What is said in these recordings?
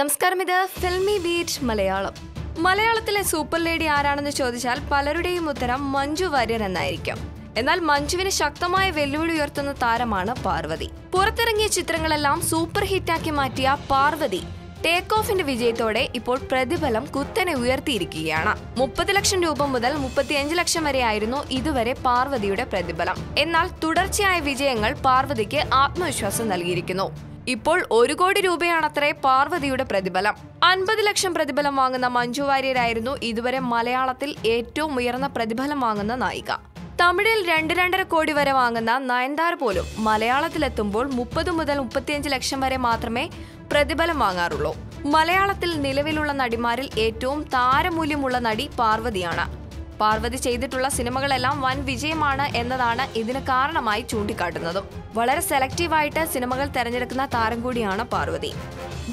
നമസ്കാരം, ഇത് filmy beat Malayalam. മലയാളത്തിലെ സൂപ്പർ ലേഡി ആരാണെന്ന് ചോദിച്ചാൽ പലരുടെയും ഉത്തരം മഞ്ജു വാര്യർ എന്നായിരിക്കും. എന്നാൽ മഞ്ജുവിന് ശക്തമായ വെല്ലുവിളി ഉയർത്തുന്ന താരമാണ് പാർവതി. പുറത്തിറങ്ങിയ ചിത്രങ്ങളെല്ലാം സൂപ്പർ ഹിറ്റാക്കി മാറ്റിയ പാർവതി ടേക്ക് ഓഫിന്റെ വിജയത്തോടെ ഇപ്പോൾ പ്രതിഫലം കുത്തനെ ഉയർത്തിയിരിക്കുകയാണ്. 30 ലക്ഷം രൂപ മുതൽ 35 ലക്ഷം വരെയായിരുന്നു ഇതുവരെ പാർവതിയുടെ പ്രതിഫലം. എന്നാൽ തുടർച്ചയായ വിജയങ്ങൾ പാർവതിക്ക് ആത്മവിശ്വാസം നൽകിയിരിക്കുന്നു. ഇപ്പോൾ 1 കോടി രൂപയാണത്രേ പാർവതിയുടെ പ്രതിഫലം. 50 ലക്ഷം പ്രതിഫലം വാങ്ങുന്ന മഞ്ജു വാര്യരായിരുന്നു ഇതുവരെ മലയാളത്തിൽ ഏറ്റവും ഉയർന്ന പ്രതിഫലം വാങ്ങുന്ന നായിക. തമിഴിൽ 2-2.5 കോടി വരെ വാങ്ങുന്ന നയൻതാര പോലും മലയാളത്തിലെത്തുമ്പോൾ 30 മുതൽ 35 ലക്ഷം വരെ മാത്രമേ പ്രതിഫലം വാങ്ങാറുള്ളൂ. മലയാളത്തിൽ നിലവിലുള്ള നടിമാരിൽ ഏറ്റവും താരമൂല്യമുള്ള നടി പാർവതിയാണ്. പാർവതി ചെയ്തിട്ടുള്ള സിനിമകളെല്ലാം വൻ വിജയമാണ് എന്നതാണ് ഇതിന് കാരണമായി ചൂണ്ടിക്കാട്ടുന്നതും. വളരെ സെലക്റ്റീവായിട്ട് സിനിമകൾ തെരഞ്ഞെടുക്കുന്ന താരം കൂടിയാണ് പാർവതി.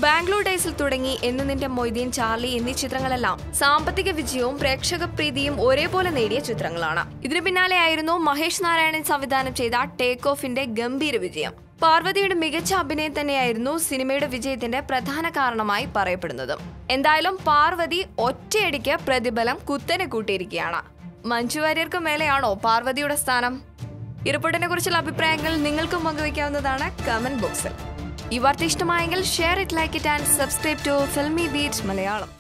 ബാംഗ്ലൂർ ഡേയ്സിൽ തുടങ്ങി എന്ന് നിന്റെ മൊയ്തീൻ, ചാർലി എന്നീ ചിത്രങ്ങളെല്ലാം സാമ്പത്തിക വിജയവും പ്രേക്ഷക പ്രീതിയും ഒരേപോലെ നേടിയ ചിത്രങ്ങളാണ്. ഇതിനു പിന്നാലെയായിരുന്നു മഹേഷ് നാരായണൻ സംവിധാനം ചെയ്ത ടേക്ക് ഓഫിന്റെ ഗംഭീര വിജയം. പാർവതിയുടെ മികച്ച അഭിനയം തന്നെയായിരുന്നു സിനിമയുടെ വിജയത്തിന്റെ പ്രധാന കാരണമായി പറയപ്പെടുന്നതും. എന്തായാലും പാർവതി ഒറ്റയടിക്ക് പ്രതിഫലം കുത്തനെ കൂട്ടിയിരിക്കുകയാണ്. മഞ്ജു വാര്യർക്ക് മേലെയാണോ പാർവതിയുടെ സ്ഥാനം? ഈ റിപ്പോർട്ടിനെ കുറിച്ചുള്ള അഭിപ്രായങ്ങൾ നിങ്ങൾക്കും പങ്കുവയ്ക്കാവുന്നതാണ് കമന്റ് ബോക്സിൽ. ഈ വാർത്ത ഇഷ്ടമായെങ്കിൽ share it, like it and subscribe to Filmibeat Malayalam.